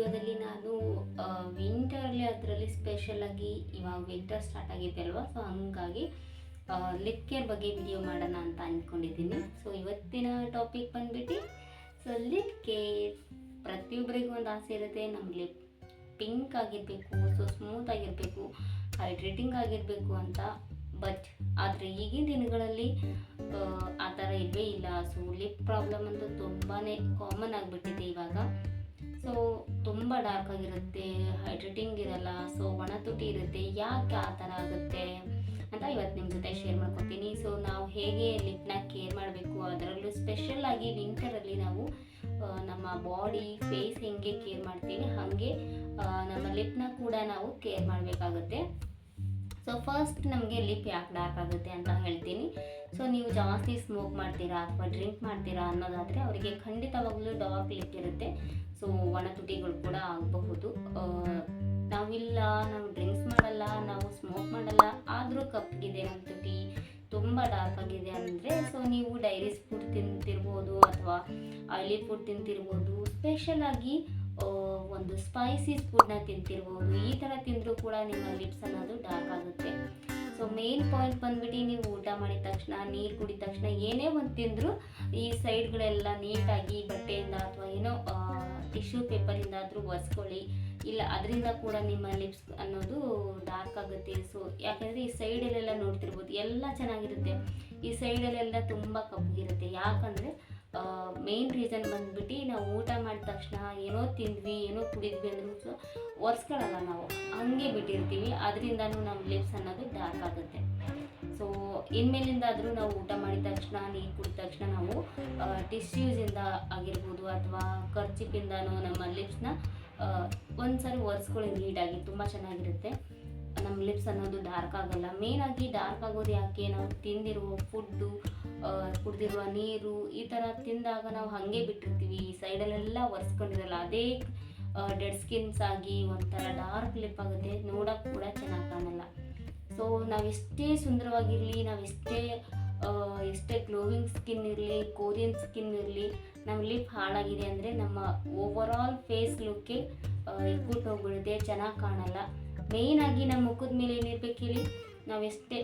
ವಿಡಿಯೋದಲ್ಲಿ ನಾನು ವಿಂಟರ್ಲಿ ಅದರಲ್ಲಿ ಸ್ಪೆಷಲಾಗಿ ಇವಾಗ ವಿಂಟರ್ ಸ್ಟಾರ್ಟ್ ಆಗಿದೆ ಅಲ್ವಾ, ಸೊ ಹಂಗಾಗಿ ಲಿಪ್ ಕೇರ್ ಬಗ್ಗೆ ವಿಡಿಯೋ ಮಾಡೋಣ ಅಂತ ಅಂದ್ಕೊಂಡಿದ್ದೀನಿ. ಸೊ ಇವತ್ತಿನ ಟಾಪಿಕ್ ಬಂದ್ಬಿಟ್ಟು ಸೊ ಲಿಪ್ ಕೇರ್. ಪ್ರತಿಯೊಬ್ಬರಿಗೂ ಒಂದು ಆಸೆ ಇರುತ್ತೆ, ನಮ್ಮ ಲಿಪ್ ಪಿಂಕ್ ಆಗಿರಬೇಕು, ಸೊ ಸ್ಮೂತ್ ಆಗಿರಬೇಕು, ಹೈಡ್ರೇಟಿಂಗ್ ಆಗಿರಬೇಕು ಅಂತ. ಬಟ್ ಆದರೆ ಈಗಿನ ದಿನಗಳಲ್ಲಿ ಆ ಥರ ಇಲ್ಲವೇ ಇಲ್ಲ. ಸೊ ಲಿಪ್ ಪ್ರಾಬ್ಲಮ್ ಅಂತೂ ತುಂಬಾ ಕಾಮನ್ ಆಗಿಬಿಟ್ಟಿದೆ ಇವಾಗ. ಸೊ ತುಂಬ ಡಾರ್ಕ್ ಆಗಿರುತ್ತೆ, ಹೈಡ್ರೇಟಿಂಗ್ ಇರಲ್ಲ, ಸೊ ಒಣ ತುಟಿ ಇರುತ್ತೆ. ಯಾಕೆ ಆ ಥರ ಆಗುತ್ತೆ ಅಂತ ಇವತ್ತು ನಿಮ್ಮ ಜೊತೆ ಶೇರ್ ಮಾಡ್ಕೊತೀನಿ. ಸೊ ನಾವು ಹೇಗೆ ಲಿಪ್ನ ಕೇರ್ ಮಾಡಬೇಕು, ಅದರಲ್ಲೂ ಸ್ಪೆಷಲಾಗಿ ವಿಂಟರಲ್ಲಿ ನಾವು ನಮ್ಮ ಬಾಡಿ ಫೇಸ್ ಹೆಂಗೆ ಕೇರ್ ಮಾಡ್ತೀವಿ ಹಾಗೆ ನಮ್ಮ ಲಿಪ್ನ ಕೂಡ ನಾವು ಕೇರ್ ಮಾಡಬೇಕಾಗುತ್ತೆ. ಸೊ ಫಸ್ಟ್ ನಮಗೆ ಲಿಪ್ ಯಾಕೆ ಡಾರ್ಕ್ ಆಗುತ್ತೆ ಅಂತ ಹೇಳ್ತೀನಿ. ಸೊ ನೀವು ಜಾಸ್ತಿ ಸ್ಮೋಕ್ ಮಾಡ್ತೀರಾ ಅಥವಾ ಡ್ರಿಂಕ್ ಮಾಡ್ತೀರಾ ಅನ್ನೋದಾದರೆ ಅವರಿಗೆ ಖಂಡಿತವಾಗ್ಲೂ ಡಾರ್ಕ್ ಲಿಪ್ ಇರುತ್ತೆ. ಸೊ ಒಣ ತುಟಿಗಳು ಕೂಡ ಆಗಬಹುದು. ನಾವಿಲ್ಲ, ನಾವು ಡ್ರಿಂಕ್ಸ್ ಮಾಡಲ್ಲ, ನಾವು ಸ್ಮೋಕ್ ಮಾಡಲ್ಲ, ಆದರೂ ಕಪ್ಪಗಿದೆ ನಮ್ಮ ತುಟಿ, ತುಂಬ ಡಾರ್ಕ್ ಆಗಿದೆ ಅಂದರೆ ಸೊ ನೀವು ಡೈರೀಸ್ ಫುಡ್ ತಿಂತಿರ್ಬೋದು ಅಥವಾ ಆಯಿಲಿ ಫುಡ್ ತಿಂತಿರ್ಬೋದು, ಸ್ಪೆಷಲಾಗಿ ಒಂದು ಸ್ಪೈಸೀಸ್ ಫುಡ್ನ ತಿಂತಿರ್ಬೋದು. ಈ ಥರ ತಿಂದರೂ ಕೂಡ ನಿಮ್ಮ ಲಿಪ್ಸ್ ಅನ್ನೋದು ಡಾರ್ಕ್ ಆಗುತ್ತೆ. ಸೊ ಮೇನ್ ಪಾಯಿಂಟ್ ಬಂದ್ಬಿಟ್ಟು ನೀವು ಊಟ ಮಾಡಿದ ತಕ್ಷಣ, ನೀರು ಕುಡಿದ ತಕ್ಷಣ ಏನೇ ಒಂದು ತಿಂದರೂ ಈ ಸೈಡ್ಗಳೆಲ್ಲ ನೀಟಾಗಿ ಬಟ್ಟೆಯಿಂದ ಅಥವಾ ಏನೋ ಟಿಶ್ಯೂ ಪೇಪರಿಂದ ಆದರೂ ಒರೆಸ್ಕೊಳ್ಳಿ. ಇಲ್ಲ ಅದರಿಂದ ಕೂಡ ನಿಮ್ಮ ಲಿಪ್ಸ್ ಅನ್ನೋದು ಡಾರ್ಕ್ ಆಗುತ್ತೆ. ಸೊ ಯಾಕೆಂದರೆ ಈ ಸೈಡಲ್ಲೆಲ್ಲ ನೋಡ್ತಿರ್ಬೋದು ಎಲ್ಲ ಚೆನ್ನಾಗಿರುತ್ತೆ, ಈ ಸೈಡಲ್ಲೆಲ್ಲ ತುಂಬ ಕಪ್ಪಗಿರುತ್ತೆ. ಯಾಕಂದರೆ ಮೇನ್ ರೀಸನ್ ಬಂದ್ಬಿಟ್ಟು ನಾವು ಊಟ ಮಾಡಿದ ತಕ್ಷಣ ಏನೋ ತಿಂದ್ವಿ, ಏನೋ ಕುಡಿದ್ವಿ ಅಂದ್ರೂ ಸೊ ಒರೆಸ್ಕೊಳ್ಳಲ್ಲ, ನಾವು ಹಂಗೆ ಬಿಟ್ಟಿರ್ತೀವಿ. ಅದರಿಂದನೂ ನಮ್ಮ ಲಿಪ್ಸ್ ಅನ್ನೋದು ಡಾರ್ಕ್ ಆಗುತ್ತೆ. ಸೊ ಇನ್ಮೇಲಿಂದಾದರೂ ನಾವು ಊಟ ಮಾಡಿದ ತಕ್ಷಣ, ನೀರು ಕುಡಿದ ತಕ್ಷಣ ನಾವು ಟಿಶ್ಯೂಸಿಂದ ಆಗಿರ್ಬೋದು ಅಥವಾ ಕರ್ಚಿಪಿಂದನೂ ನಮ್ಮ ಲಿಪ್ಸ್ನ ಒಂದ್ಸರಿ ಒರೆಸ್ಕೊಳ್ಳಿ ನೀಟಾಗಿ, ತುಂಬ ಚೆನ್ನಾಗಿರುತ್ತೆ. ನಮ್ಮ ಲಿಪ್ಸ್ ಅನ್ನೋದು ಡಾರ್ಕ್ ಆಗೋಲ್ಲ. ಮೇನಾಗಿ ಡಾರ್ಕ್ ಆಗೋದು ಯಾಕೆ, ನಾವು ತಿಂದಿರುವ ಫುಡ್ಡು, ಕುಡಿದಿರುವ ನೀರು ಈ ಥರ ತಿಂದಾಗ ನಾವು ಹಾಗೆ ಬಿಟ್ಟಿರ್ತೀವಿ, ಈ ಸೈಡಲ್ಲೆಲ್ಲ ಒರೆಸ್ಕೊಂಡಿರಲ್ಲ, ಅದೇ ಡೆಡ್ ಸ್ಕಿನ್ಸ್ ಆಗಿ ಒಂಥರ ಡಾರ್ಕ್ ಲಿಪ್ ಆಗುತ್ತೆ, ನೋಡೋಕ್ಕೆ ಕೂಡ ಚೆನ್ನಾಗಿ ಕಾಣಲ್ಲ. ಸೊ ನಾವೆಷ್ಟೇ ಸುಂದರವಾಗಿರಲಿ, ಎಷ್ಟೇ ಗ್ಲೋವಿಂಗ್ ಸ್ಕಿನ್ ಇರಲಿ, ಕೊರಿಯನ್ ಸ್ಕಿನ್ ಇರಲಿ, ನಮ್ಮ ಲಿಪ್ ಹಾಳಾಗಿದೆ ಅಂದರೆ ನಮ್ಮ ಓವರಾಲ್ ಫೇಸ್ ಲುಕ್ಕೆ ಇಕ್ಬಿಟ್ಟು ಹೋಗ್ಬಿಡುತ್ತೆ, ಚೆನ್ನಾಗಿ ಕಾಣಲ್ಲ. ಮೇಯ್ನಾಗಿ ನಮ್ಮ ಮುಖದ ಮೇಲೆ ಏನಿರ್ಬೇಕು ಹೇಳಿ, ನಾವೆಷ್ಟೇ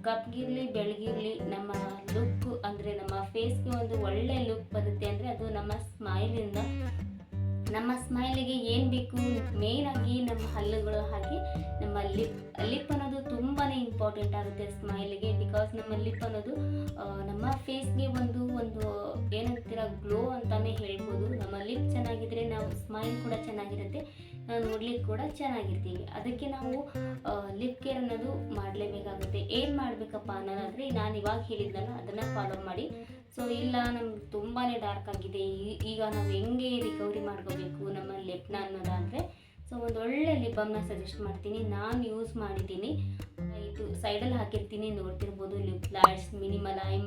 ಕಪ್ಪಗಿರಲಿ ಬೆಳಗಿರಲಿ, ನಮ್ಮ ಲುಕ್ ಅಂದರೆ ನಮ್ಮ ಫೇಸ್ಗೆ ಒಂದು ಒಳ್ಳೆ ಲುಕ್ ಬರುತ್ತೆ ಅಂದರೆ ಅದು ನಮ್ಮ ಸ್ಮೈಲಿಂದ. ನಮ್ಮ ಸ್ಮೈಲಿಗೆ ಏನು ಬೇಕು, ಮೇಯ್ನಾಗಿ ನಮ್ಮ ಹಲ್ಲುಗಳು, ಹಾಗೆ ನಮ್ಮ ಲಿಪ್ ಅನ್ನೋದು ತುಂಬಾ ಇಂಪಾರ್ಟೆಂಟ್ ಆಗುತ್ತೆ ಸ್ಮೈಲಿಗೆ. ಬಿಕಾಸ್ ನಮ್ಮ ಲಿಪ್ ಅನ್ನೋದು ನಮ್ಮ ಫೇಸ್ಗೆ ಒಂದು ಏನಂತೀರ ಗ್ಲೋ ಅಂತಲೇ ಹೇಳ್ಬೋದು. ನಮ್ಮ ಲಿಪ್ ಚೆನ್ನಾಗಿದ್ರೆ ನಾವು ಸ್ಮೈಲ್ ಕೂಡ ಚೆನ್ನಾಗಿರುತ್ತೆ, ನಾವು ನೋಡ್ಲಿಕ್ಕೆ ಕೂಡ ಚೆನ್ನಾಗಿರ್ತೀವಿ. ಅದಕ್ಕೆ ನಾವು ಲಿಪ್ ಕೇರ್ ಅನ್ನೋದು ಮಾಡಲೇಬೇಕಾಗುತ್ತೆ. ಏನು ಮಾಡಬೇಕಪ್ಪ ಅನ್ನೋದಾದರೆ ನಾನು ಇವಾಗ ಹೇಳಿದ್ನಲ್ಲ ಅದನ್ನು ಫಾಲೋ ಮಾಡಿ. ಸೊ ಇಲ್ಲ ನಮ್ಗೆ ತುಂಬಾ ಡಾರ್ಕ್ ಆಗಿದೆ, ಈಗ ನಾವು ಹೆಂಗೆ ರಿಕವರಿ ಮಾಡ್ಕೋಬೇಕು ನಮ್ಮ ಲಿಪ್ನ ಅನ್ನೋದಾದರೆ ಸೊ ಒಂದು ಒಳ್ಳೆ ಲಿಪ್ ಬಾಮ್ನ ಸಜೆಸ್ಟ್ ಮಾಡ್ತೀನಿ. ನಾನು ಯೂಸ್ ಮಾಡಿದ್ದೀನಿ, ಇದು ಸೈಡಲ್ಲಿ ಹಾಕಿರ್ತೀನಿ, ನೋಡ್ತಿರ್ಬೋದು. ಲಿಪ್ ಲಾಡ್ಸ್, ಮಿನಿಮಲೈಮ್,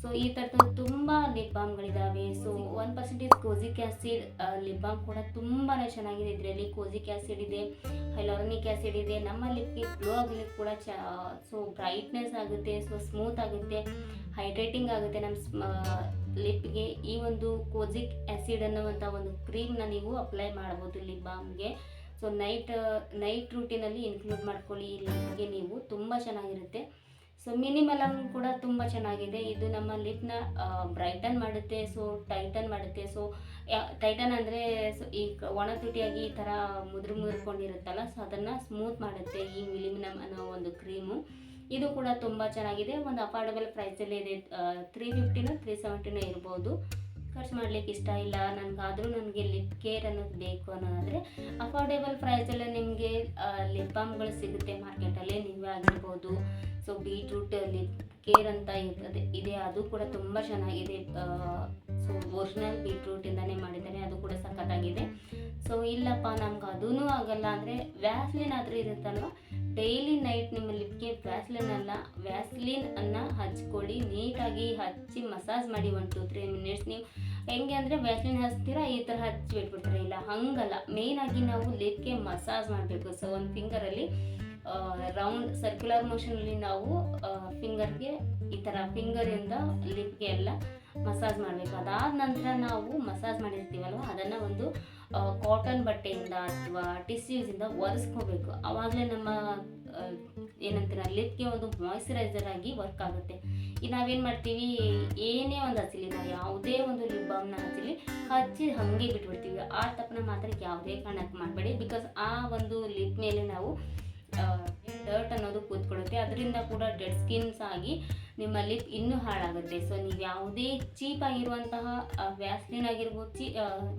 ಸೊ ಈ ಥರದ್ದು ತುಂಬ ಲಿಪ್ ಬಾಮ್ಗಳಿದ್ದಾವೆ. So 1% kojic acid lip balm ಕೂಡ ತುಂಬಾ ಚೆನ್ನಾಗಿದೆ. ಇದರಲ್ಲಿ ಕೋಸಿಕ್ ಆ್ಯಸಿಡ್ ಇದೆ, ಹೈಲಾರನಿಕ್ ಆ್ಯಸಿಡ್ ಇದೆ. ನಮ್ಮ ಲಿಪ್ಗೆ ಗ್ಲೋ ಆಗಲಿಕ್ಕೆ ಕೂಡ ಸೊ ಬ್ರೈಟ್ನೆಸ್ ಆಗುತ್ತೆ, ಸೊ ಸ್ಮೂತ್ ಆಗುತ್ತೆ, ಹೈಡ್ರೇಟಿಂಗ್ ಆಗುತ್ತೆ ನಮ್ಮ ಲಿಪ್ಗೆ. ಈ ಒಂದು ಕೋಸಿಕ್ ಆ್ಯಸಿಡ್ ಅನ್ನುವಂಥ ಒಂದು ಕ್ರೀಮ್ನ ನೀವು ಅಪ್ಲೈ ಮಾಡ್ಬೋದು ಲಿಪ್ ಬಾಮ್ಗೆ. ಸೊ ನೈಟ್ ರೂಟೀನಲ್ಲಿ ಇನ್ಕ್ಲೂಡ್ ಮಾಡ್ಕೊಳ್ಳಿ ಈ ಲಿಪ್ಗೆ ನೀವು, ತುಂಬ ಚೆನ್ನಾಗಿರುತ್ತೆ. ಸೊ ಮಿನಿಮಲಮ್ ಕೂಡ ತುಂಬ ಚೆನ್ನಾಗಿದೆ, ಇದು ನಮ್ಮ ಲಿಪ್ನ ಬ್ರೈಟನ್ ಮಾಡುತ್ತೆ, ಸೊ ಟೈಟನ್ ಮಾಡುತ್ತೆ. ಸೊ ಟೈಟನ್ ಅಂದರೆ ಸೊ ಈ ಒಣ ತುಟಿಯಾಗಿ ಈ ಥರ ಮುದ್ಕೊಂಡಿರುತ್ತಲ್ಲ, ಸೊ ಅದನ್ನು ಸ್ಮೂತ್ ಮಾಡುತ್ತೆ ಈ ಮಿನಿಮಮ್ ಅನ್ನೋ ಒಂದು ಕ್ರೀಮು. ಇದು ಕೂಡ ತುಂಬ ಚೆನ್ನಾಗಿದೆ, ಒಂದು ಅಫೋರ್ಡಬಲ್ ಪ್ರೈಸಲ್ಲೇ ಇದೆ. 350 370 ಇರ್ಬೋದು. ಖರ್ಚು ಮಾಡಲಿಕ್ಕೆ ಇಷ್ಟ ಇಲ್ಲ ನನಗೆ ಲಿಪ್ ಕೇರ್ ಅನ್ನೋದು ಬೇಕು ಅನ್ನೋದಾದರೆ ಅಫೋರ್ಡೆಬಲ್ ಪ್ರೈಸಲ್ಲೇ ನಿಮಗೆ ಲಿಪ್ ಬಾಮ್ಗಳು ಸಿಗುತ್ತೆ ಮಾರ್ಕೆಟಲ್ಲಿ, ನೀವೇ ಆಗಿರ್ಬೋದು. ಸೊ ಬೀಟ್ರೂಟ್ ಲಿಪ್ ಕೇರ್ ಅಂತ ಇದೆ, ಅದು ಕೂಡ ತುಂಬ ಚೆನ್ನಾಗಿದೆ. ಸೊ ಒರಿಜಿನಲ್ ಬೀಟ್ರೂಟಿಂದನೇ ಮಾಡಿದ್ದಾರೆ, ಅದು ಕೂಡ ಸಖತ್ತಾಗಿದೆ. ಸೊ ಇಲ್ಲಪ್ಪ ನಮ್ಗೆ ಅದೂ ಆಗಲ್ಲ ಅಂದರೆ ವ್ಯಾಸ್ಲಿನ್ ಆದರೂ ಇರುತ್ತಲ್ವ, ಡೈಲಿ ನೈಟ್ ನಿಮ್ಮ ಲಿಪ್ಗೆ ವ್ಯಾಸ್ಲಿನ್ ಅನ್ನು ಹಚ್ಕೊಳ್ಳಿ, ನೀಟಾಗಿ ಹಚ್ಚಿ ಮಸಾಜ್ ಮಾಡಿ 1-3 ಮಿನಿಟ್ಸ್. ನೀವು ಹೆಂಗೆ ಅಂದರೆ ವ್ಯಾಸ್ಲಿನ್ ಹಚ್ತೀರಾ ಈ ಥರ ಹಚ್ಚಿ ಬಿಟ್ಬಿಡ್ತಾರೆ, ಇಲ್ಲ ಹಂಗಲ್ಲ, ಮೇಯ್ನಾಗಿ ನಾವು ಲಿಪ್ಗೆ ಮಸಾಜ್ ಮಾಡಬೇಕು. ಸೊ ಒಂದು ಫಿಂಗರಲ್ಲಿ ರೌಂಡ್ ಸರ್ಕ್ಯುಲರ್ ಮೋಷನಲ್ಲಿ ನಾವು ಫಿಂಗರ್ಗೆ ಈ ಥರ ಫಿಂಗರಿಂದ ಲಿಪ್ಗೆ ಎಲ್ಲ ಮಸಾಜ್ ಮಾಡಬೇಕು. ಅದಾದ ನಂತರ ನಾವು ಮಸಾಜ್ ಮಾಡಿರ್ತೀವಲ್ವ ಅದನ್ನು ಒಂದು ಕಾಟನ್ ಬಟ್ಟೆಯಿಂದ ಅಥವಾ ಟಿಶ್ಯೂಸಿಂದ ಒರೆಸ್ಕೋಬೇಕು. ಆವಾಗಲೇ ನಮ್ಮ ಏನಂತೀರ ಲಿಪ್ಗೆ ಒಂದು ಮಾಯ್ಶ್ಚರೈಸರ್ ಆಗಿ ವರ್ಕ್ ಆಗುತ್ತೆ. ಈಗ ನಾವೇನು ಮಾಡ್ತೀವಿ, ಏನೇ ಒಂದು ಹಚ್ಚಲಿ, ನಾವು ಯಾವುದೇ ಒಂದು ಲಿಪ್ ಬಾಮ್ನ ಹಚ್ಚಿ ಹಾಗೆ ಬಿಟ್ಬಿಡ್ತೀವಿ. ಆ ತಪ್ಪನ್ನ ಮಾತ್ರ ಯಾವುದೇ ಕಾರಣಕ್ಕೆ ಮಾಡಬೇಡಿ. ಬಿಕಾಸ್ ಆ ಒಂದು ಲಿಪ್ ಮೇಲೆ ನಾವು ಡರ್ಟ್ ಅನ್ನೋದು ಕೂತ್ಕೊಳ್ಳುತ್ತೆ. ಅದರಿಂದ ಕೂಡ ಡೆಡ್ ಸ್ಕಿನ್ಸ್ ಆಗಿ ನಿಮ್ಮ ಲಿಪ್ ಇನ್ನೂ ಹಾಳಾಗುತ್ತೆ. ಸೊ ನೀವು ಯಾವುದೇ ಚೀಪ್ ಆಗಿರುವಂತಹ ವ್ಯಾಸ್ಲಿನ್ ಆಗಿರ್ಬೋದು,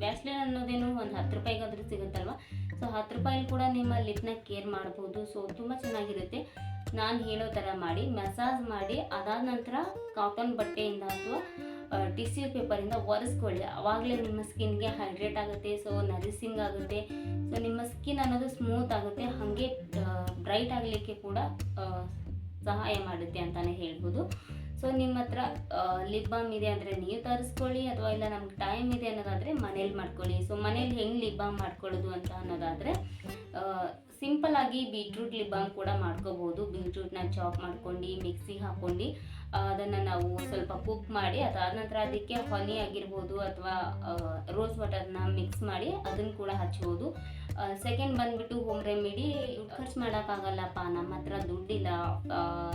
ವ್ಯಾಸ್ಲಿನ್ ಅನ್ನೋದೇನು ಒಂದು 10 ರೂಪಾಯಿಗಾದರೂ ಸಿಗುತ್ತಲ್ವ. ಸೊ 10 ರೂಪಾಯಲ್ಲಿ ಕೂಡ ನಿಮ್ಮ ಲಿಪ್ನ ಕೇರ್ ಮಾಡ್ಬೋದು. ಸೊ ತುಂಬ ಚೆನ್ನಾಗಿರುತ್ತೆ. ನಾನು ಹೇಳೋ ಥರ ಮಾಡಿ ಮಸಾಜ್ ಮಾಡಿ ಅದಾದ ನಂತರ ಕಾಟನ್ ಬಟ್ಟೆಯಿಂದ ಅಥವಾ ಟಿಶ್ಯೂ ಪೇಪರಿಂದ ಒರೆಸ್ಕೊಳ್ಳಿ. ಆವಾಗಲೇ ನಿಮ್ಮ ಸ್ಕಿನ್ಗೆ ಹೈಡ್ರೇಟ್ ಆಗುತ್ತೆ. ಸೊ ನರಿಸಿಂಗ್ ಆಗುತ್ತೆ. ಸೊ ನಿಮ್ಮ ಸ್ಕಿನ್ ಅನ್ನೋದು ಸ್ಮೂತ್ ಆಗುತ್ತೆ. ಹಾಗೆ ಬ್ರೈಟ್ ಆಗಲಿಕ್ಕೆ ಕೂಡ ಸಹಾಯ ಮಾಡುತ್ತೆ ಅಂತಲೇ ಹೇಳ್ಬೋದು. ಸೊ ನಿಮ್ಮ ಹತ್ರ ಲಿಪ್ ಬಾಮ್ ಇದೆ ಅಂದರೆ ನೀವು ತರಿಸ್ಕೊಳ್ಳಿ, ಅಥವಾ ಇಲ್ಲ ನಮ್ಗೆ ಟೈಮ್ ಇದೆ ಅನ್ನೋದಾದರೆ ಮನೇಲಿ ಮಾಡ್ಕೊಳ್ಳಿ. ಸೊ ಮನೇಲಿ ಹೆಂಗೆ ಲಿಪ್ ಬಾಮ್ ಮಾಡ್ಕೊಳ್ಳೋದು ಅಂತ ಅನ್ನೋದಾದರೆ ಸಿಂಪಲ್ ಆಗಿ ಬೀಟ್ರೂಟ್ ಲಿಪ್ ಬಾಮ್ ಕೂಡ ಮಾಡ್ಕೋಬೋದು. ಬೀಟ್ರೂಟ್ನ ಚಾಪ್ ಮಾಡ್ಕೊಂಡು ಮಿಕ್ಸಿಗೆ ಹಾಕ್ಕೊಂಡು ಅದನ್ನು ನಾವು ಸ್ವಲ್ಪ ಕುಕ್ ಮಾಡಿ ಅದಾದ ನಂತರ ಅದಕ್ಕೆ ಹನಿ ಆಗಿರ್ಬೋದು ಅಥವಾ ರೋಸ್ ವಾಟರ್ನ ಮಿಕ್ಸ್ ಮಾಡಿ ಅದನ್ನು ಕೂಡ ಹಚ್ಬೋದು. ಸೆಕೆಂಡ್ ಬಂದುಬಿಟ್ಟು ಹೋಮ್ ರೆಮಿಡಿ. ಖರ್ಚು ಮಾಡೋಕ್ಕಾಗಲ್ಲಪ್ಪ, ನಮ್ಮ ಹತ್ರ ದುಡ್ಡಿಲ್ಲ,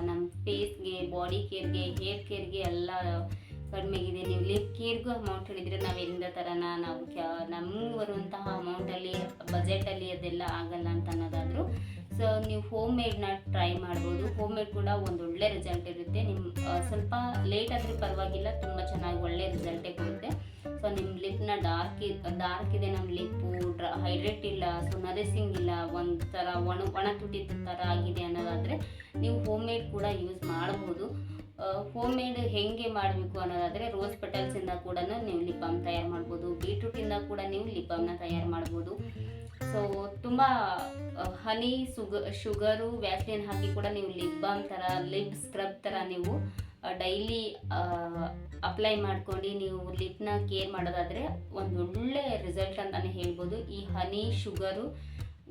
ನಮ್ಮ ಫೇಸ್ಗೆ, ಬಾಡಿ ಕೇರ್ಗೆ, ಹೇರ್ ಕೇರ್ಗೆ ಎಲ್ಲ ಕಡಿಮೆಗಿದೆ, ನೀವು ಲಿಪ್ ಕೇರ್ಗೂ ಅಮೌಂಟ್ ಹೇಳಿದರೆ ನಾವು ಎಲ್ಲಿಂದ ತರೋಣ, ನಾವು ನಮ್ಗೆ ಬರುವಂತಹ ಅಮೌಂಟಲ್ಲಿ ಬಜೆಟಲ್ಲಿ ಅದೆಲ್ಲ ಆಗಲ್ಲ ಅಂತ ಅನ್ನೋದಾದರೂ ಸೊ ನೀವು ಹೋಮ್ ಮೇಡ್ನ ಟ್ರೈ ಮಾಡ್ಬೋದು. ಹೋಮ್ ಮೇಡ್ ಕೂಡ ಒಂದು ಒಳ್ಳೆ ರಿಸಲ್ಟ್ ಇರುತ್ತೆ. ನಿಮ್ಮ ಸ್ವಲ್ಪ ಲೇಟ್ ಆದರೂ ಪರವಾಗಿಲ್ಲ, ತುಂಬ ಚೆನ್ನಾಗಿ ಒಳ್ಳೆ ರಿಸಲ್ಟೇ ಕೊಡುತ್ತೆ. ಸೊ ನಿಮ್ಮ ಲಿಪ್ನ ಡಾರ್ಕ್ ಇದೆ, ನಮ್ಮ ಲಿಪ್ಪು ಹೈಡ್ರೇಟ್ ಇಲ್ಲ, ಸೊ ನರಿಸಿಂಗ್ ಇಲ್ಲ, ಒಂಥರ ಒಣ ತುಟಿ ಥರ ಆಗಿದೆ ಅನ್ನೋದಾದರೆ ನೀವು ಹೋಮ್ ಮೇಡ್ ಕೂಡ ಯೂಸ್ ಮಾಡ್ಬೋದು. ಹೋಮ್ ಮೇಡ್ ಹೇಗೆ ಮಾಡಬೇಕು ಅನ್ನೋದಾದರೆ ರೋಸ್ ಪೆಟಲ್ಸಿಂದ ಕೂಡ ನೀವು ಲಿಪ್ ಬಾಮ್ ತಯಾರು ಮಾಡ್ಬೋದು. ಬೀಟ್ರೂಟಿಂದ ಕೂಡ ನೀವು ಲಿಪ್ ಬಾಮ್ನ ತಯಾರು ಮಾಡ್ಬೋದು. ಸೊ ತುಂಬ ಹನಿ ಶುಗರು ವ್ಯಾಸ್ಲಿನ್ ಹಾಕಿ ಕೂಡ ನೀವು ಲಿಪ್ ಬಾಮ್ ಥರ, ಲಿಪ್ ಸ್ಕ್ರಬ್ ಥರ ನೀವು ಡೈಲಿ ಅಪ್ಲೈ ಮಾಡ್ಕೊಂಡು ನೀವು ಲಿಪ್ನ ಕೇರ್ ಮಾಡೋದಾದರೆ ಒಂದು ಒಳ್ಳೆ ರಿಸಲ್ಟ್ ಅಂತಲೇ ಹೇಳ್ಬೋದು. ಈ ಹನಿ ಶುಗರು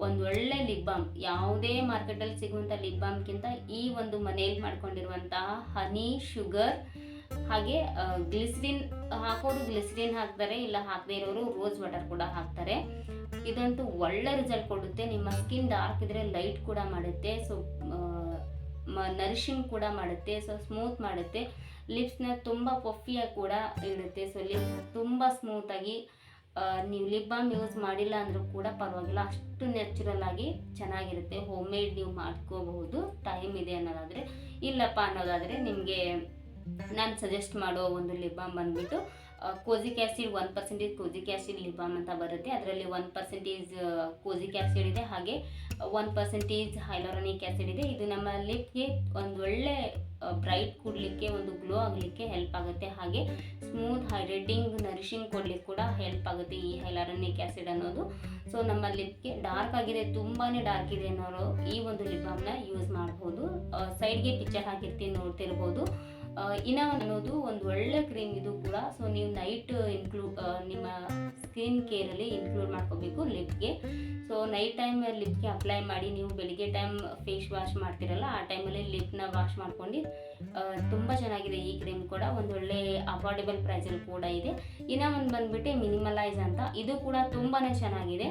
ಒಂದು ಒಳ್ಳೆ ಲಿಪ್ ಬಾಮ್, ಯಾವುದೇ ಮಾರ್ಕೆಟಲ್ಲಿ ಸಿಗುವಂಥ ಲಿಪ್ ಬಾಮ್ಗಿಂತ ಈ ಒಂದು ಮನೆಯಲ್ಲಿ ಮಾಡ್ಕೊಂಡಿರುವಂತಹ ಹನಿ ಶುಗರ್ ಹಾಗೆ ಗ್ಲಿಸರಿನ್ ಹಾಕೋರು ಗ್ಲಿಸರಿನ್ ಹಾಕ್ತಾರೆ, ಇಲ್ಲ ಹಾಕದೇ ಇರೋರು ರೋಸ್ ವಾಟರ್ ಕೂಡ ಹಾಕ್ತಾರೆ. ಇದಂತೂ ಒಳ್ಳೆ ರಿಸಲ್ಟ್ ಕೊಡುತ್ತೆ. ನಿಮ್ಮ ಸ್ಕಿನ್ ಡಾರ್ಕ್ ಇದ್ದರೆ ಲೈಟ್ ಕೂಡ ಮಾಡುತ್ತೆ. ಸೊ ನರಿಶಿಂಗ್ ಕೂಡ ಮಾಡುತ್ತೆ. ಸೊ ಸ್ಮೂತ್ ಮಾಡುತ್ತೆ. ಲಿಪ್ಸ್ನ ತುಂಬ ಪಫಿಯಾಗಿ ಕೂಡ ಇಡುತ್ತೆ. ಸೊ ಲಿಪ್ ತುಂಬ ಸ್ಮೂತಾಗಿ ನೀವು ಲಿಪ್ ಬಾಮ್ ಯೂಸ್ ಮಾಡಿಲ್ಲ ಅಂದರೂ ಕೂಡ ಪರವಾಗಿಲ್ಲ, ಅಷ್ಟು ನ್ಯಾಚುರಲ್ ಆಗಿ ಚೆನ್ನಾಗಿರುತ್ತೆ. ಹೋಮ್ ಮೇಡ್ ನೀವು ಮಾಡ್ಕೋಬಹುದು ಟೈಮ್ ಇದೆ ಅನ್ನೋದಾದರೆ. ಇಲ್ಲಪ್ಪ ಅನ್ನೋದಾದರೆ ನಿಮಗೆ ನಾನು ಸಜೆಸ್ಟ್ ಮಾಡೋ ಒಂದು ಲಿಪ್ ಬಾಮ್ ಬಂದುಬಿಟ್ಟು ಕೋಜಿಕ್ ಆ್ಯಸಿಡ್ 1% ಕೋಜಿಕ್ ಆ್ಯಸಿಡ್ ಲಿಪ್ ಬಾಮ್ ಅಂತ ಬರುತ್ತೆ. ಅದರಲ್ಲಿ 1% ಕೋಜಿಕ್ ಆ್ಯಸಿಡ್ ಇದೆ, ಹಾಗೆ 1% ಹೈಲೋರಾನಿಕ್ ಆ್ಯಸಿಡ್ ಇದೆ. ಇದು ನಮ್ಮ ಲಿಪ್ಗೆ ಒಂದು ಒಳ್ಳೆ ಬ್ರೈಟ್ ಕೊಡಲಿಕ್ಕೆ, ಒಂದು ಗ್ಲೋ ಆಗಲಿಕ್ಕೆ ಹೆಲ್ಪ್ ಆಗುತ್ತೆ. ಹಾಗೆ ಸ್ಮೂತ್ ಹೈಡ್ರೇಟಿಂಗ್ ನರಿಶಿಂಗ್ ಕೊಡಲಿಕ್ಕೆ ಕೂಡ ಹೆಲ್ಪ್ ಆಗುತ್ತೆ ಈ ಹೈಲೋರಾನಿಕ್ ಆ್ಯಸಿಡ್ ಅನ್ನೋದು. ಸೊ ನಮ್ಮ ಲಿಪ್ಗೆ ಡಾರ್ಕ್ ಆಗಿದೆ, ತುಂಬಾ ಡಾರ್ಕ್ ಇದೆ ಅನ್ನೋರು ಈ ಒಂದು ಲಿಪ್ ಬಾಮ್ನ ಯೂಸ್ ಮಾಡ್ಬೋದು. ಸೈಡ್ಗೆ ಪಿಕ್ಚರ್ ಹಾಕಿರ್ತೀನಿ, ನೋಡ್ತಿರ್ಬೋದು. ಇನ್ನ ಅನ್ನೋದು ಒಂದು ಒಳ್ಳೆ ಕ್ರೀಮ್ ಇದು ಕೂಡ. ಸೊ ನೀವು ನೈಟ್ ನಿಮ್ಮ ಸ್ಕಿನ್ ಕೇರಲ್ಲಿ ಇನ್ಕ್ಲೂಡ್ ಮಾಡ್ಕೋಬೇಕು ಲಿಪ್ಗೆ. ಸೊ ನೈಟ್ ಟೈಮ್ ಲಿಪ್ಗೆ ಅಪ್ಲೈ ಮಾಡಿ, ನೀವು ಬೆಳಿಗ್ಗೆ ಟೈಮ್ ಫೇಸ್ ವಾಶ್ ಮಾಡ್ತಿರಲ್ಲ ಆ ಟೈಮಲ್ಲಿ ಲಿಪ್ನ ವಾಶ್ ಮಾಡ್ಕೊಂಡು ತುಂಬ ಚೆನ್ನಾಗಿದೆ ಈ ಕ್ರೀಮ್ ಕೂಡ. ಒಂದು ಒಳ್ಳೆ ಅಫೋರ್ಡೆಬಲ್ ಪ್ರೈಸಲ್ಲಿ ಕೂಡ ಇದೆ. ಇನ್ನ ಒಂದು ಬಂದ್ಬಿಟ್ಟು ಮಿನಿಮಲೈಸ್ ಅಂತ, ಇದು ಕೂಡ ತುಂಬಾ ಚೆನ್ನಾಗಿದೆ.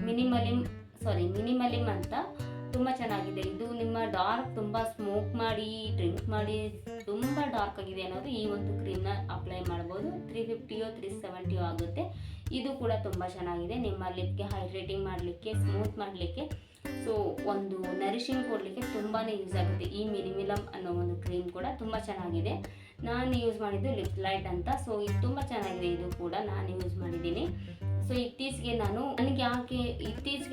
ಮಿನಿಮಲಿಮ್ ಅಂತ ತುಂಬ ಚೆನ್ನಾಗಿದೆ. ಇದು ನಿಮ್ಮ ಡಾರ್ಕ್ ತುಂಬ ಸ್ಮೋಕ್ ಮಾಡಿ ಡ್ರಿಂಕ್ ಮಾಡಿ ತುಂಬ ಡಾರ್ಕ್ ಆಗಿದೆ ಅನ್ನೋದು ಈ ಒಂದು ಕ್ರೀಮ್ನ ಅಪ್ಲೈ ಮಾಡ್ಬೋದು. 350 370 ಆಗುತ್ತೆ. ಇದು ಕೂಡ ತುಂಬ ಚೆನ್ನಾಗಿದೆ ನಿಮ್ಮ ಲಿಪ್ಗೆ ಹೈಡ್ರೇಟಿಂಗ್ ಮಾಡಲಿಕ್ಕೆ, ಸ್ಮೂತ್ ಮಾಡಲಿಕ್ಕೆ, ಸೊ ಒಂದು ನರಿಶಿಂಗ್ ಕೊಡಲಿಕ್ಕೆ ತುಂಬಾ ಯೂಸ್ ಆಗುತ್ತೆ. ಈ ಮಿನಿಮಲಮ್ ಅನ್ನೋ ಒಂದು ಕ್ರೀಮ್ ಕೂಡ ತುಂಬ ಚೆನ್ನಾಗಿದೆ. ನಾನು ಯೂಸ್ ಮಾಡಿದ್ದು ಲಿಪ್ ಲೈಟ್ ಅಂತ. ಸೊ ಇದು ತುಂಬ ಚೆನ್ನಾಗಿದೆ, ಇದು ಕೂಡ ನಾನು ಯೂಸ್ ಮಾಡಿದ್ದೀನಿ. ಸೊ ಇತ್ತೀಚೆಗೆ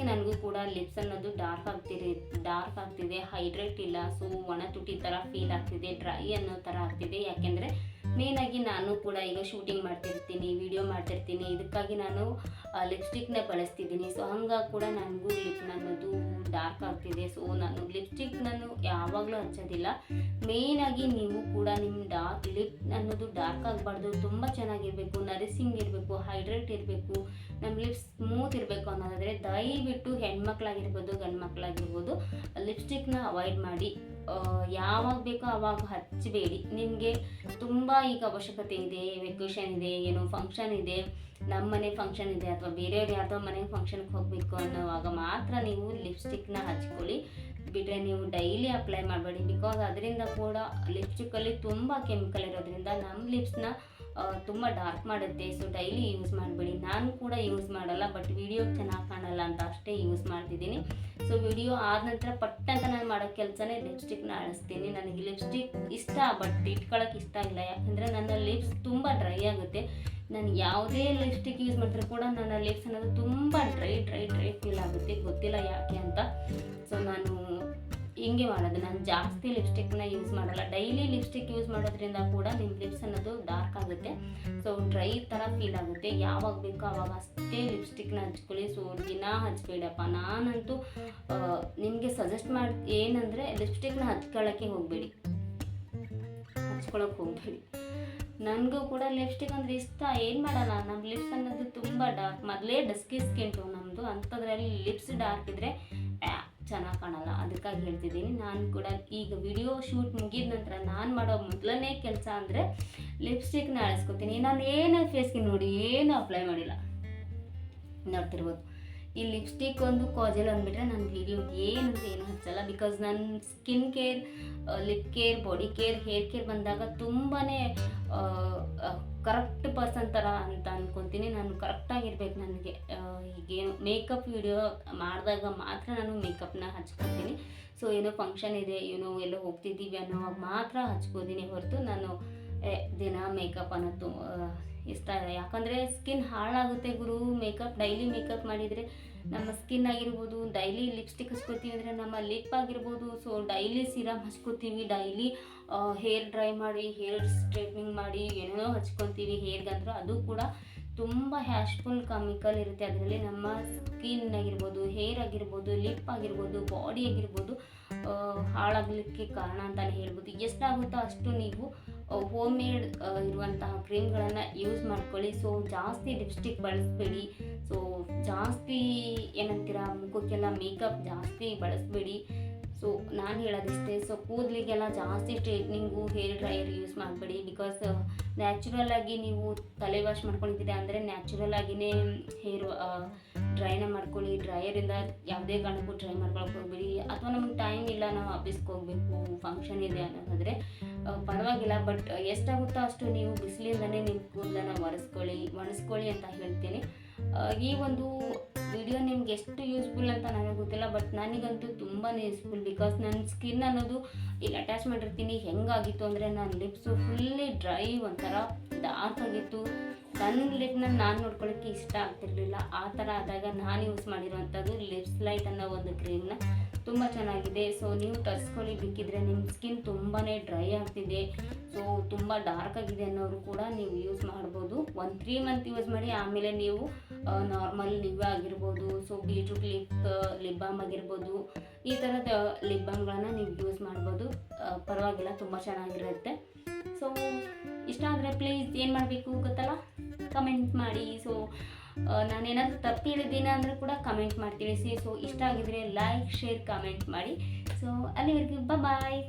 ನನಗೂ ಕೂಡ ಲಿಪ್ಸ್ ಅನ್ನೋದು ಡಾರ್ಕ್ ಆಗ್ತಿದೆ, ಹೈಡ್ರೇಟ್ ಇಲ್ಲ. ಸೊ ಒಣ ತುಟಿ ಥರ ಫೀಲ್ ಆಗ್ತಿದೆ, ಡ್ರೈ ಅನ್ನೋ ಥರ ಆಗ್ತಿದೆ. ಯಾಕೆಂದರೆ ಮೇಯ್ನಾಗಿ ನಾನು ಕೂಡ ಈಗ ಶೂಟಿಂಗ್ ಮಾಡ್ತಿರ್ತೀನಿ, ವಿಡಿಯೋ ಮಾಡ್ತಿರ್ತೀನಿ, ಇದಕ್ಕಾಗಿ ನಾನು ಲಿಪ್ಸ್ಟಿಕ್ನ ಬಳಸ್ತಿದ್ದೀನಿ. ಸೊ ಹಂಗಾಗಿ ಕೂಡ ನನಗೂ ಲಿಪ್ ಅನ್ನೋದು ಡಾರ್ಕ್ ಆಗ್ತಿದೆ. ಸೊ ನಾನು ಲಿಪ್ಸ್ಟಿಕ್ ನಾನು ಯಾವಾಗಲೂ ಹಚ್ಚೋದಿಲ್ಲ. ಮೇಯ್ನಾಗಿ ನೀವು ಕೂಡ ನಿಮ್ಮ ಲಿಪ್ ಅನ್ನೋದು ಡಾರ್ಕ್ ಆಗಬಾರ್ದು, ತುಂಬ ಚೆನ್ನಾಗಿರಬೇಕು, ನರಿಸಿಂಗ್ ಇರಬೇಕು, ಹೈಡ್ರೇಟ್ ಇರಬೇಕು, ನಮ್ಮ ಲಿಪ್ಸ್ ಸ್ಮೂತ್ ಇರಬೇಕು ಅನ್ನೋದಾದರೆ ದಯವಿಟ್ಟು ಹೆಣ್ಮಕ್ಳಾಗಿರ್ಬೋದು ಗಂಡು ಮಕ್ಕಳಾಗಿರ್ಬೋದು ಲಿಪ್ಸ್ಟಿಕ್ನ ಅವಾಯ್ಡ್ ಮಾಡಿ. ಯಾವಾಗ ಬೇಕೋ ಆವಾಗ ಹಚ್ಚಬೇಡಿ. ನಿಮಗೆ ತುಂಬ ಈಗ ಅವಶ್ಯಕತೆ ಇದೆ, ವೆಕೇಷನ್ ಇದೆ, ಏನೋ ಫಂಕ್ಷನ್ ಇದೆ, ನಮ್ಮ ಮನೆ ಫಂಕ್ಷನ್ ಇದೆ ಅಥವಾ ಬೇರೆಯವ್ರು ಯಾರ್ದೋ ಮನೆಗೆ ಫಂಕ್ಷನ್ಗೆ ಹೋಗಬೇಕು ಅನ್ನೋವಾಗ ಮಾತ್ರ ನೀವು ಲಿಪ್ಸ್ಟಿಕ್ನ ಹಚ್ಕೊಳ್ಳಿ. ಬಿಟ್ಟರೆ ನೀವು ಡೈಲಿ ಅಪ್ಲೈ ಮಾಡಬೇಡಿ. ಬಿಕಾಸ್ ಅದರಿಂದ ಕೂಡ ಲಿಪ್ಸ್ಟಿಕ್ಕಲ್ಲಿ ತುಂಬ ಕೆಮಿಕಲ್ ಇರೋದ್ರಿಂದ ನಮ್ಮ ಲಿಪ್ಸ್ನ ತುಂಬ ಡಾರ್ಕ್ ಮಾಡುತ್ತೆ. ಸೊ ಡೈಲಿ ಯೂಸ್ ಮಾಡಬೇಡಿ. ನಾನು ಕೂಡ ಯೂಸ್ ಮಾಡಲ್ಲ, ಬಟ್ ವಿಡಿಯೋ ಚೆನ್ನಾಗಿ ಕಾಣಲ್ಲ ಅಂತ ಅಷ್ಟೇ ಯೂಸ್ ಮಾಡ್ತಿದ್ದೀನಿ. ಸೊ ವಿಡಿಯೋ ಆದ ನಂತರ ಪಟ್ಟಂತ ನಾನು ಮಾಡೋ ಕೆಲಸನೇ ಲಿಪ್ಸ್ಟಿಕ್ನ ಅಳಿಸ್ತೀನಿ. ನನಗೆ ಲಿಪ್ಸ್ಟಿಕ್ ಇಷ್ಟ, ಬಟ್ ಇಟ್ಕೊಳ್ಳೋಕೆ ಇಷ್ಟ ಇಲ್ಲ. ಯಾಕಂದರೆ ನನ್ನ ಲಿಪ್ಸ್ ತುಂಬ ಡ್ರೈ ಆಗುತ್ತೆ. ನಾನು ಯಾವುದೇ ಲಿಪ್ಸ್ಟಿಕ್ ಯೂಸ್ ಮಾಡಿದ್ರೆ ಕೂಡ ನನ್ನ ಲಿಪ್ಸ್ ಅನ್ನೋದು ತುಂಬ ಡ್ರೈ ಫೀಲ್ ಆಗುತ್ತೆ. ಗೊತ್ತಿಲ್ಲ ಯಾಕೆ ಅಂತ. ಸೊ ನಾನು ಹಿಂಗೆ ಮಾಡೋದು, ನಾನು ಜಾಸ್ತಿ ಲಿಪ್ಸ್ಟಿಕ್ನ ಯೂಸ್ ಮಾಡಲ್ಲ. ಡೈಲಿ ಲಿಪ್ಸ್ಟಿಕ್ ಯೂಸ್ ಮಾಡೋದ್ರಿಂದ ಕೂಡ ನಿಮ್ಮ ಲಿಪ್ಸ್ ಅನ್ನೋದು ಡಾರ್ಕ್ ಆಗುತ್ತೆ. ಸೊ ಡ್ರೈ ಥರ ಫೀಲ್ ಆಗುತ್ತೆ. ಯಾವಾಗ ಬೇಕೋ ಆವಾಗ ಅಷ್ಟೇ ಲಿಪ್ಸ್ಟಿಕ್ನ ಹಚ್ಕೊಳ್ಳಿ. ಸೊ ದಿನ ಹಚ್ಬೇಡಪ್ಪ. ನಾನಂತೂ ನಿಮಗೆ ಸಜೆಸ್ಟ್ ಮಾಡಿ ಏನಂದರೆ ಲಿಪ್ಸ್ಟಿಕ್ನ ಹಚ್ಕೊಳ್ಳೋಕ್ಕೆ ಹೋಗಬೇಡಿ, ಹಚ್ಕೊಳ್ಳೋಕೆ ಹೋಗಬೇಡಿ. ನನಗೂ ಕೂಡ ಲಿಪ್ಸ್ಟಿಕ್ ಅಂದರೆ ಇಷ್ಟ, ಏನು ಮಾಡೋಣ. ನಮ್ಮ ಲಿಪ್ಸ್ ಅನ್ನೋದು ತುಂಬ ಡಾರ್ಕ್, ಮೊದಲೇ ಡಸ್ಕಿ ಸ್ಕಿನ್ ಟೋನ್ ನಮ್ಮದು. ಅಂಥದ್ರಲ್ಲಿ ಲಿಪ್ಸ್ ಡಾರ್ಕ್ ಇದ್ದರೆ ಚೆನ್ನಾಗಿ ಕಾಣಲ್ಲ. ಅದಕ್ಕಾಗಿ ಹೇಳ್ತಿದ್ದೀನಿ. ನಾನು ಕೂಡ ಈಗ ವಿಡಿಯೋ ಶೂಟ್ ಮುಗಿದ ನಂತರ ನಾನು ಮಾಡೋ ಮೊದಲನೇ ಕೆಲಸ ಅಂದರೆ ಲಿಪ್ಸ್ಟಿಕ್ನ ಅಳಿಸ್ಕೊತೀನಿ. ನಾನು ಏನು ಫೇಸ್ಗೆ ನೋಡಿ ಏನು ಅಪ್ಲೈ ಮಾಡಿಲ್ಲ, ನೋಡ್ತಿರ್ಬೋದು. ಈ ಲಿಪ್ಸ್ಟಿಕ್ ಒಂದು ಕಾಜಲ್ ಅಂದ್ಬಿಟ್ರೆ ನನ್ನ ವಿಡಿಯೋಗೆ ಏನು ಹಚ್ಚಲ್ಲ. ಬಿಕಾಸ್ ನನ್ನ skin care, lip care, body care, hair care ಬಂದಾಗ ತುಂಬಾ ಕರೆಕ್ಟ್ ಪರ್ಸನ್ ಥರ ಅಂತ ಅಂದ್ಕೊತೀನಿ. ನಾನು ಕರೆಕ್ಟಾಗಿರ್ಬೇಕು. ನನಗೆ ಈಗೇನು ಮೇಕಪ್ ವಿಡಿಯೋ ಮಾಡಿದಾಗ ಮಾತ್ರ ನಾನು ಮೇಕಪ್ನ ಹಚ್ಕೊತೀನಿ. ಸೊ ಏನೋ ಫಂಕ್ಷನ್ ಇದೆ, ಏನೋ ಎಲ್ಲೋ ಹೋಗ್ತಿದ್ದೀವಿ ಅನ್ನೋವಾಗ ಮಾತ್ರ ಹಚ್ಕೋತೀನಿ ಹೊರತು ನಾನು ದಿನ ಮೇಕಪ್ ಅನ್ನೋದು ಇಷ್ಟ ಇಲ್ಲ. ಯಾಕಂದರೆ ಸ್ಕಿನ್ ಹಾಳಾಗುತ್ತೆ ಗುರು. ಡೈಲಿ ಮೇಕಪ್ ಮಾಡಿದರೆ ನಮ್ಮ ಸ್ಕಿನ್ ಆಗಿರ್ಬೋದು, ಡೈಲಿ ಲಿಪ್ಸ್ಟಿಕ್ ಹಚ್ಕೋತೀವಿ ಅಂದರೆ ನಮ್ಮ ಲಿಪ್ ಆಗಿರ್ಬೋದು. ಸೊ ಡೈಲಿ ಸಿರಮ್ ಹಚ್ಕೋತೀವಿ, ಡೈಲಿ ಹೇರ್ ಡ್ರೈ ಮಾಡಿ, ಹೇರ್ ಸ್ಟ್ರೈಟ್ನಿಂಗ್ ಮಾಡಿ ಏನೇನೋ ಹಚ್ಕೊತೀವಿ ಹೇರ್ಗಂದ್ರೆ. ಅದು ಕೂಡ ತುಂಬ ಹ್ಯಾಶ್ಫುಲ್ ಕೆಮಿಕಲ್ ಇರುತ್ತೆ ಅದರಲ್ಲಿ. ನಮ್ಮ ಸ್ಕಿನ್ ಆಗಿರ್ಬೋದು, ಹೇರ್ ಆಗಿರ್ಬೋದು, ಲಿಪ್ ಆಗಿರ್ಬೋದು, ಬಾಡಿ ಆಗಿರ್ಬೋದು ಹಾಳಾಗಲಿಕ್ಕೆ ಕಾರಣ ಅಂತಲೇ ಹೇಳ್ಬೋದು. ಎಷ್ಟಾಗುತ್ತೋ ಅಷ್ಟು ನೀವು ಹೋಮ್ ಮೇಡ್ ಇರುವಂತಹ ಕ್ರೀಮ್ಗಳನ್ನು ಯೂಸ್ ಮಾಡ್ಕೊಳ್ಳಿ. ಸೊ ಜಾಸ್ತಿ ಲಿಪ್ಸ್ಟಿಕ್ ಬಳಸಬೇಡಿ. ಸೊ ಜಾಸ್ತಿ ಏನಂತೀರ, ಮುಖಕ್ಕೆಲ್ಲ ಮೇಕಪ್ ಜಾಸ್ತಿ ಬಳಸಬೇಡಿ. ಸೊ ನಾನು ಹೇಳೋದಿಷ್ಟೇ. ಸೊ ಕೂದಲಿಗೆಲ್ಲ ಜಾಸ್ತಿ ಸ್ಟ್ರೈಟ್ನಿಂಗು, ಹೇರ್ ಡ್ರೈಯರ್ ಯೂಸ್ ಮಾಡಬೇಡಿ. ಬಿಕಾಸ್ ನ್ಯಾಚುರಲ್ ಆಗಿ ನೀವು ತಲೆ ವಾಶ್ ಮಾಡ್ಕೊಂಡಿದ್ದೀರಾ ಅಂದರೆ ನ್ಯಾಚುರಲ್ ಆಗಿಯೇ ಹೇರ್ ಡ್ರೈನ ಮಾಡ್ಕೊಳ್ಳಿ. ಡ್ರೈಯರಿಂದ ಯಾವುದೇ ಕಾರಣಕ್ಕೂ ಡ್ರೈ ಮಾಡ್ಕೊಳಕ್ಕೆ ಹೋಗ್ಬೇಡಿ. ಅಥವಾ ನಮ್ಗೆ ಟೈಮ್ ಇಲ್ಲ, ನಾವು ಆಫೀಸ್ಗೆ ಹೋಗಬೇಕು, ಫಂಕ್ಷನ್ ಇದೆ ಅನ್ನೋದಾದರೆ ಪರವಾಗಿಲ್ಲ. ಬಟ್ ಎಷ್ಟಾಗುತ್ತೋ ಅಷ್ಟು ನೀವು ಬಿಸಿಲಿಂದನೇ ನಿಮ್ಮ ಕೂದಲನ್ನು ಒಣಸ್ಕೊಳ್ಳಿ ಅಂತ ಹೇಳ್ತೀನಿ. ಈ ಒಂದು ವಿಡಿಯೋ ನಿಮ್ಗೆ ಎಷ್ಟು ಯೂಸ್ಫುಲ್ ಅಂತ ನನಗೆ ಗೊತ್ತಿಲ್ಲ, ಬಟ್ ನನಗಂತೂ ತುಂಬಾ ಯೂಸ್ಫುಲ್. ಬಿಕಾಸ್ ನನ್ನ ಸ್ಕಿನ್ ಅನ್ನೋದು ಇಲ್ಲಿ ಅಟ್ಯಾಚ್ ಮಾಡಿರ್ತೀನಿ. ಹೆಂಗಾಗಿತ್ತು ಅಂದರೆ ನನ್ನ ಲಿಪ್ಸು ಫುಲ್ಲಿ ಡ್ರೈ, ಒಂಥರ ಡಾರ್ಕ್ ಆಗಿತ್ತು. ನನ್ನ ಲಿಪ್ನ ನಾನು ನೋಡ್ಕೊಳ್ಳೋಕ್ಕೆ ಇಷ್ಟ ಆಗ್ತಿರ್ಲಿಲ್ಲ. ಆ ಥರ ಆದಾಗ ನಾನು ಯೂಸ್ ಮಾಡಿರುವಂಥದ್ದು ಲಿಪ್ಸ್ ಲೈಟ್ ಅನ್ನೋ ಒಂದು ಕ್ರೀಮ್ನ. ತುಂಬ ಚೆನ್ನಾಗಿದೆ. ಸೊ ನೀವು ತರಿಸ್ಕೊಳ್ಳಿ ಬೇಕಿದ್ರೆ. ನಿಮ್ಮ ಸ್ಕಿನ್ ತುಂಬಾ ಡ್ರೈ ಆಗ್ತಿದೆ, ಸೊ ತುಂಬ ಡಾರ್ಕ್ ಆಗಿದೆ ಅನ್ನೋರು ಕೂಡ ನೀವು ಯೂಸ್ ಮಾಡ್ಬೋದು. 1-3 ಮಂತ್ ಯೂಸ್ ಮಾಡಿ, ಆಮೇಲೆ ನೀವು ನಾರ್ಮಲ್ ನಿವ್ವೆ ಆಗಿರ್ಬೋದು, ಸೊ ಬೀಟ್ರೂಟ್ ಲಿಪ್ ಬಾಮ್ ಆಗಿರ್ಬೋದು, ಈ ಥರದ ಲಿಪ್ ಬಾಮ್ಗಳನ್ನು ನೀವು ಯೂಸ್ ಮಾಡ್ಬೋದು. ಪರವಾಗಿಲ್ಲ, ತುಂಬ ಚೆನ್ನಾಗಿರುತ್ತೆ. ಸೊ ಇಷ್ಟ ಆದರೆ ಪ್ಲೀಸ್ ಏನು ಮಾಡಬೇಕು ಗೊತ್ತಲ್ಲ, ಕಮೆಂಟ್ ಮಾಡಿ. ಸೊ ನಾನೇನಾದರೂ ತಪ್ಪು ಹೇಳಿದ್ದೀನಿ ಅಂದರೆ ಕೂಡ ಕಮೆಂಟ್ ಮಾಡಿ ತಿಳಿಸಿ. ಸೊ ಇಷ್ಟ ಆಗಿದ್ರೆ ಲೈಕ್, ಶೇರ್, ಕಮೆಂಟ್ ಮಾಡಿ. ಸೊ ಅಲ್ಲಿವರೆಗೂ ಬಾಯ್.